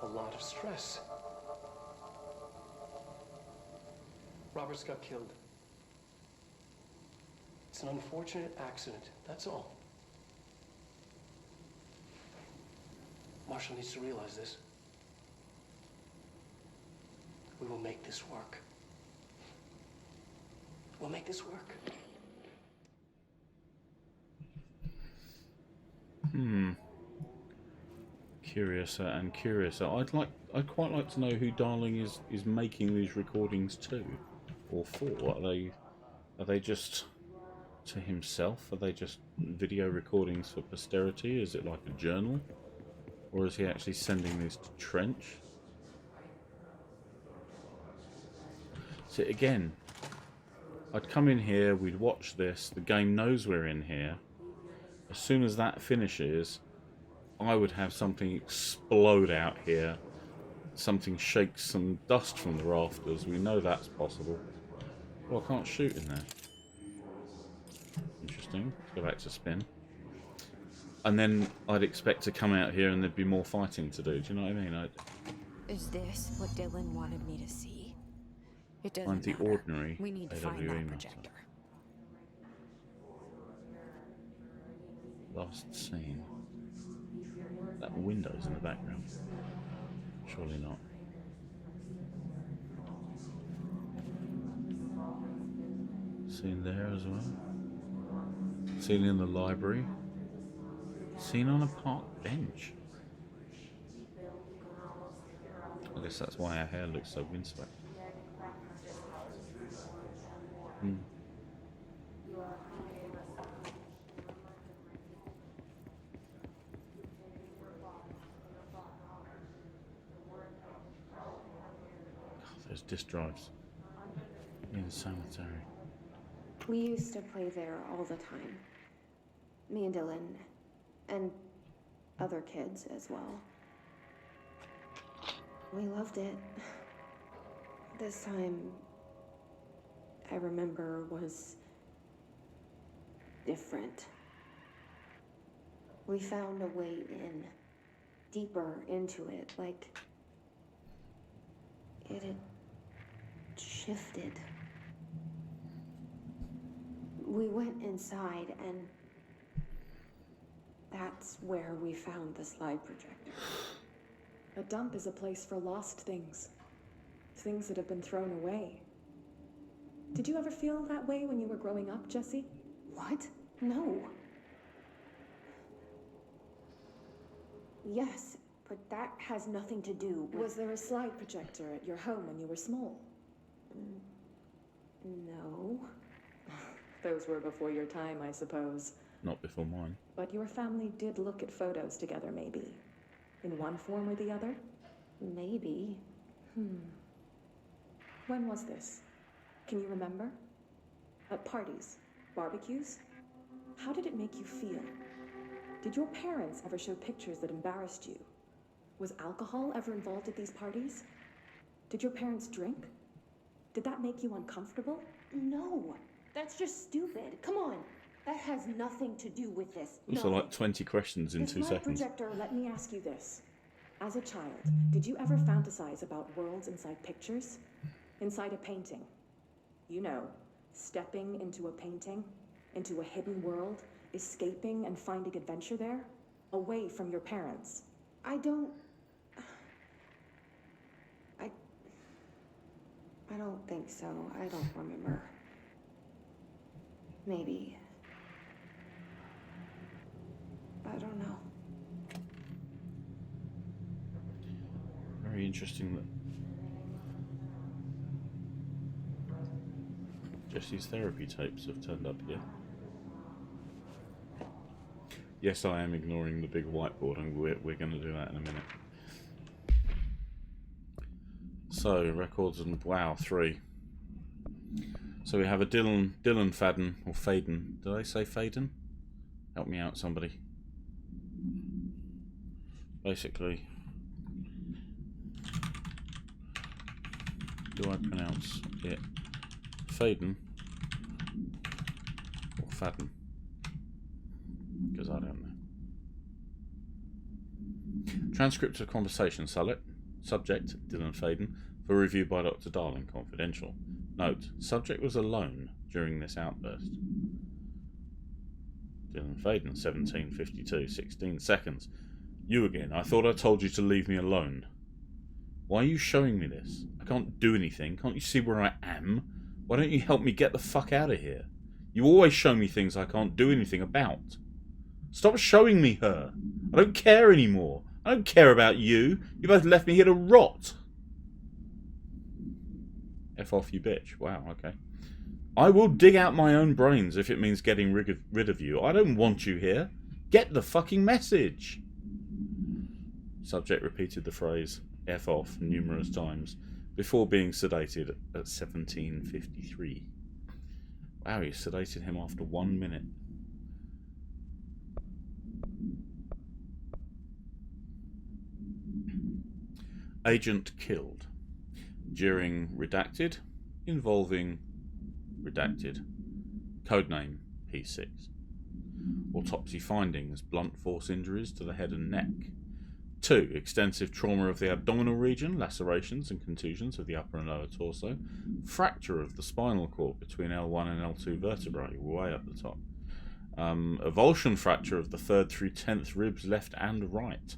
a lot of stress. Robert's got killed. It's an unfortunate accident, that's all. Marshall needs to realize this. We will make this work. We'll make this work. Curiouser and curiouser. I'd quite like to know who Darling is making these recordings to, or for. Are they just to himself? Are they just video recordings for posterity? Is it like a journal, or is he actually sending these to Trench? See, again, I'd come in here, we'd watch this, the game knows we're in here. As soon as that finishes, I would have something explode out here. Something shakes some dust from the rafters. We know that's possible. Well, I can't shoot in there. Interesting. Let's go back to spin. And then I'd expect to come out here and there'd be more fighting to do. Do you know what I mean? Is this what Dylan wanted me to see? It doesn't Find the matter. ordinary We need to find AWE that matter. projector. Last scene. That window's in the background. Surely not. Scene there as well. Scene in the library. Scene on a park bench. I guess that's why our hair looks so windswept. Hmm. Oh, those disk drives in the cemetery. We used to play there all the time. Me and Dylan, and other kids as well. We loved it. This time, I remember, was different. We found a way in, deeper into it, like it had shifted. We went inside, and that's where we found the slide projector. A dump is a place for lost things. Things that have been thrown away. Did you ever feel that way when you were growing up, Jesse? What? No. Yes, but that has nothing to do with... Was there a slide projector at your home when you were small? No. Those were before your time, I suppose. Not before mine. But your family did look at photos together, maybe. In one form or the other? Maybe. When was this? Can you remember? At parties? Barbecues? How did it make you feel? Did your parents ever show pictures that embarrassed you? Was alcohol ever involved at these parties? Did your parents drink? Did that make you uncomfortable? No. That's just stupid. Come on. That has nothing to do with this. Also, like 20 questions in This 2 light seconds. projector, let me ask you this. As a child, did you ever fantasize about worlds inside pictures? Inside a painting? You know, stepping into a painting, into a hidden world, escaping and finding adventure there, away from your parents. I don't think so. I don't remember. Maybe. I don't know. Very interesting that Jesse's therapy tapes have turned up here. Yes, I am ignoring the big whiteboard, and we're going to do that in a minute. So, records and wow, 3. So we have a Dylan Fadden, or Faden. Did I say Faden? Help me out, somebody. Basically, do I pronounce it Faden or Fadden? Because I don't know. Transcript of conversation. Subject Dylan Faden, for review by Dr. Darling, confidential. Note: subject was alone during this outburst. Dylan Faden, 17:52, 16 seconds. You again. I thought I told you to leave me alone. Why are you showing me this? I can't do anything. Can't you see where I am? Why don't you help me get the fuck out of here? You always show me things I can't do anything about. Stop showing me her. I don't care anymore. I don't care about you. You both left me here to rot. F off, you bitch. Wow, okay. I will dig out my own brains if it means getting rid of you. I don't want you here. Get the fucking message. Subject repeated the phrase F off numerous times before being sedated at 17:53. Wow, he sedated him after 1 minute. Agent killed. During redacted, involving redacted. Codename P6. Autopsy findings: blunt force injuries to the head and neck. 2. Extensive trauma of the abdominal region, lacerations and contusions of the upper and lower torso, fracture of the spinal cord between L1 and L2 vertebrae, way up the top, avulsion fracture of the 3rd through 10th ribs, left and right,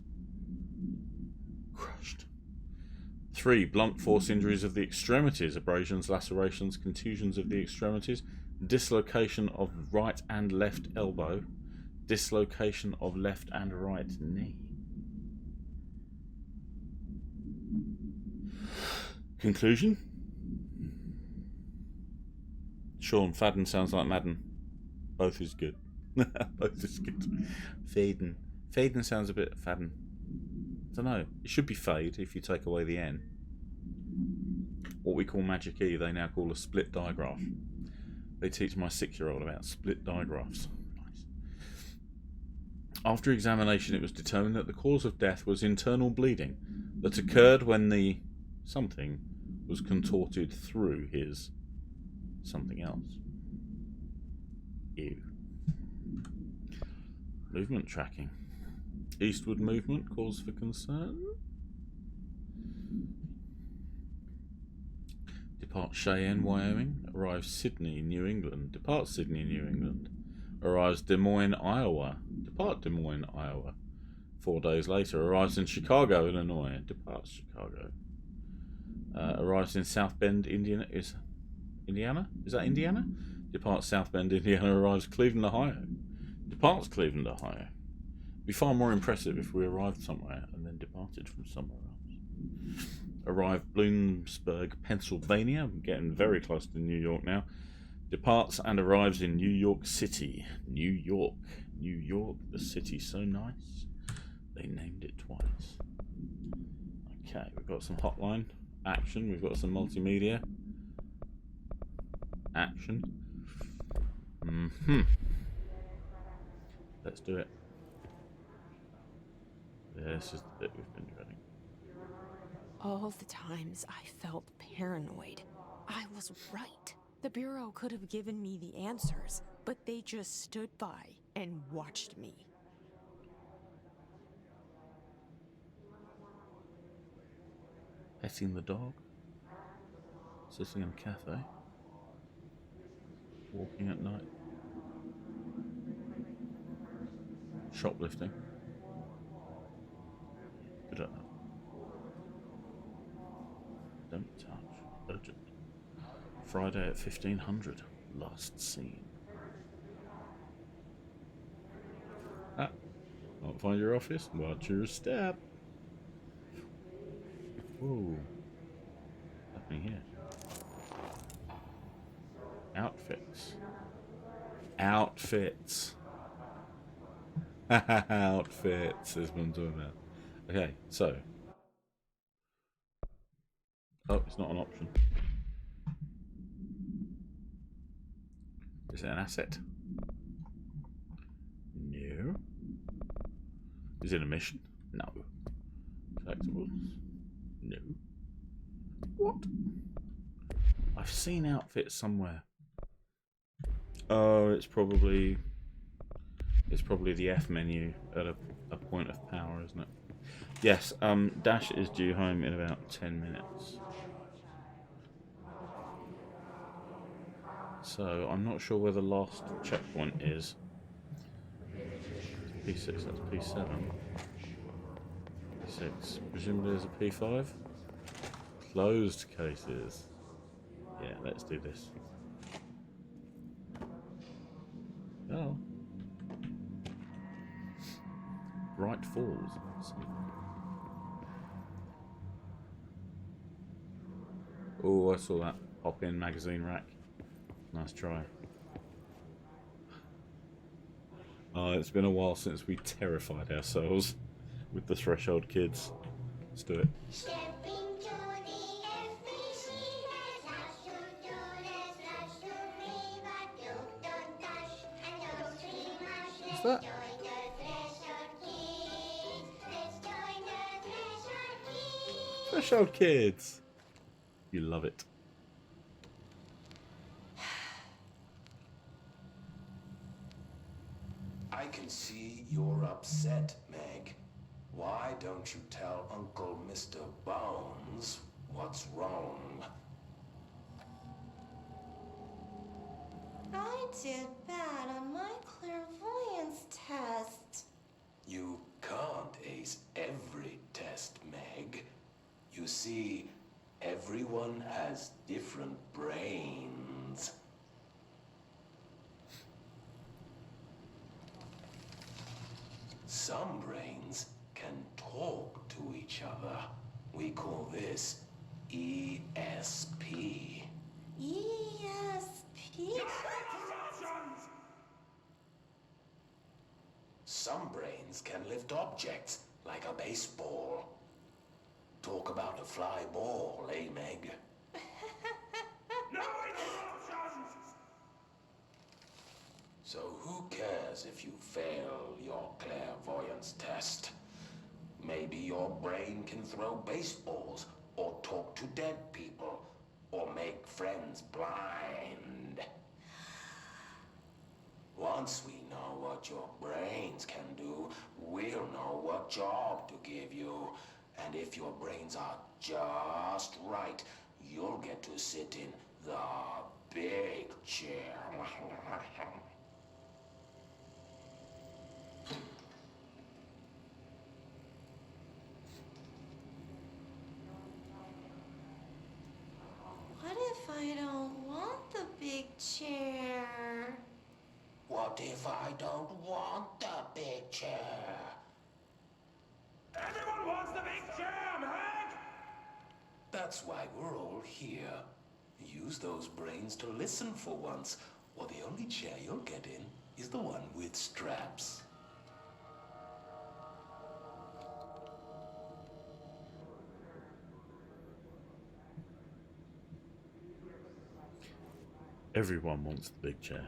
crushed. 3. Blunt force injuries of the extremities, abrasions, lacerations, contusions of the extremities, dislocation of right and left elbow, dislocation of left and right knee. Conclusion? Sean, Fadden sounds like Madden. Both is good. Both is good. Faden. Faden sounds a bit Fadden. I don't know. It should be fade if you take away the N. What we call magic E, they now call a split digraph. They teach my 6-year-old about split digraphs. Nice. After examination, it was determined that the cause of death was internal bleeding that occurred when the something was contorted through his something else. Ew. Movement tracking. Eastward movement, cause for concern. Departs Cheyenne, Wyoming. Arrives Sydney, New England. Departs Sydney, New England. Arrives Des Moines, Iowa. Depart Des Moines, Iowa. 4 days later, arrives in Chicago, Illinois. Departs Chicago. Arrives in South Bend, Indiana. Indiana? Is that Indiana? Departs South Bend, Indiana. Arrives Cleveland, Ohio. Departs Cleveland, Ohio. It'd be far more impressive if we arrived somewhere and then departed from somewhere else. Arrived Bloomsburg, Pennsylvania. I'm getting very close to New York now. Departs and arrives in New York City. New York. New York, the city so nice. They named it twice. Okay, we've got some hotline action. We've got some multimedia action. Let's do it. This is the bit we've been dreading. All the times I felt paranoid, I was right. The Bureau could have given me the answers, but they just stood by and watched me. Petting the dog. Sitting in a cafe. Walking at night. Shoplifting. Good at that. Don't touch. Urgent. Friday at 1500. Last seen. Ah. Can't find your office? Watch your step. Whoa. What's happening here? Outfits. Outfits. Outfits is what I'm talking about. Okay, so. Oh, it's not an option. Is it an asset? No. Is it a mission? No. Collectibles? No. What? I've seen outfits somewhere. Oh, it's probably the F menu at a point of power, isn't it? Yes, Dash is due home in about 10 minutes. So I'm not sure where the last checkpoint is. P6, that's P7. P6, presumably there's a P5. Closed cases. Yeah, let's do this. Oh. Bright Falls. Oh, I saw that pop-in magazine rack. Nice try. Oh, it's been a while since we terrified ourselves with the Threshold Kids. Let's do it. What's that? Threshold Kids. You love it. I can see you're upset, Meg. Why don't you tell Uncle Mr. Bones what's wrong? I did bad on my clairvoyance test. You can't ace every test, Meg. You see, everyone has different brains. Some brains can talk to each other. We call this ESP. ESP? Some brains can lift objects, like a baseball. Talk about a fly ball, eh, Meg? No interruptions! So who cares if you fail your clairvoyance test? Maybe your brain can throw baseballs, or talk to dead people, or make friends blind. Once we know what your brains can do, we'll know what job to give you. And if your brains are just right, you'll get to sit in the big chair. What if I don't want the big chair? What if I don't want the big chair? Everyone wants the big chair, Meg! That's why we're all here. Use those brains to listen for once, or the only chair you'll get in is the one with straps. Everyone wants the big chair.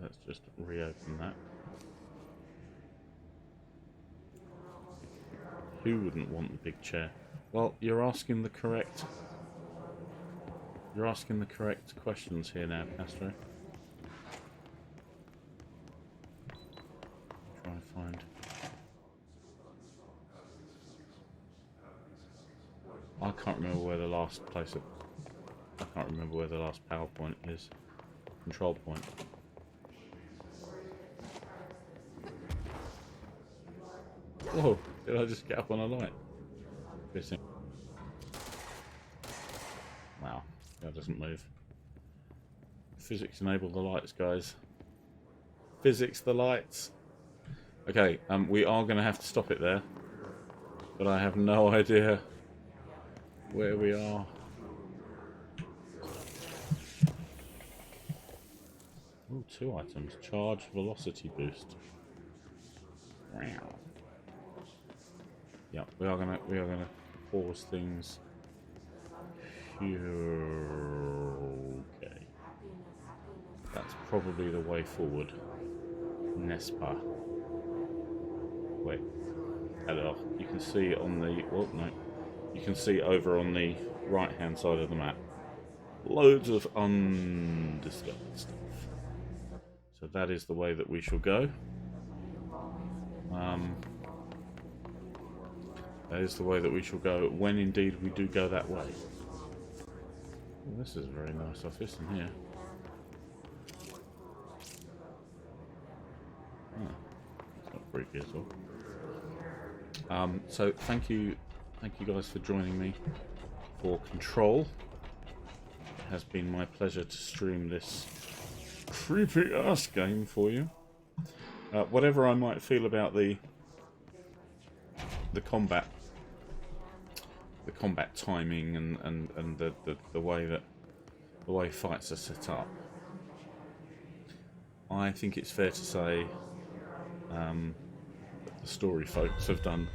Let's just reopen that. Who wouldn't want the big chair? Well, you're asking the correct questions here now, Castro. Try and find. I can't remember where the last place of. I can't remember where the last PowerPoint is. Control point. Whoa! Did I just get up on a light? Missing. Wow, that doesn't move. Physics enable the lights, guys. Physics the lights. Okay, we are going to have to stop it there, but I have no idea where we are. Oh, 2 items. Charge velocity boost. Wow. Yeah, we are gonna pause things here. Okay. That's probably the way forward. Nespa. Wait. Hello. You can see on the no. You can see over on the right hand side of the map. Loads of undiscovered stuff. So that is the way that we shall go. That is the way that we shall go when indeed we do go that way. Well, this is a very nice office in here. Oh, it's not creepy at all. So thank you guys for joining me for Control. It has been my pleasure to stream this creepy ass game for you. Whatever I might feel about the combat timing and the way fights are set up, I think it's fair to say that the story folks have done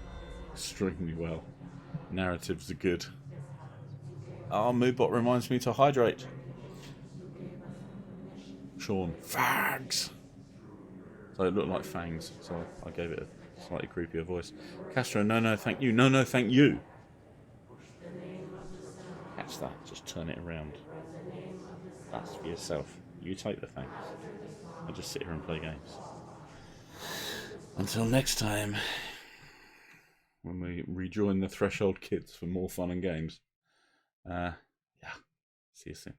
extremely well. Narratives are good. Our Moodbot reminds me to hydrate. Sean, fags. So it looked like fangs, so I gave it a slightly creepier voice. Castro, no, thank you. No, thank you. That's that. Just turn it around. That's for yourself. You take the thanks. I just sit here and play games. Until next time, when we rejoin the Threshold kids for more fun and games. Yeah. See you soon.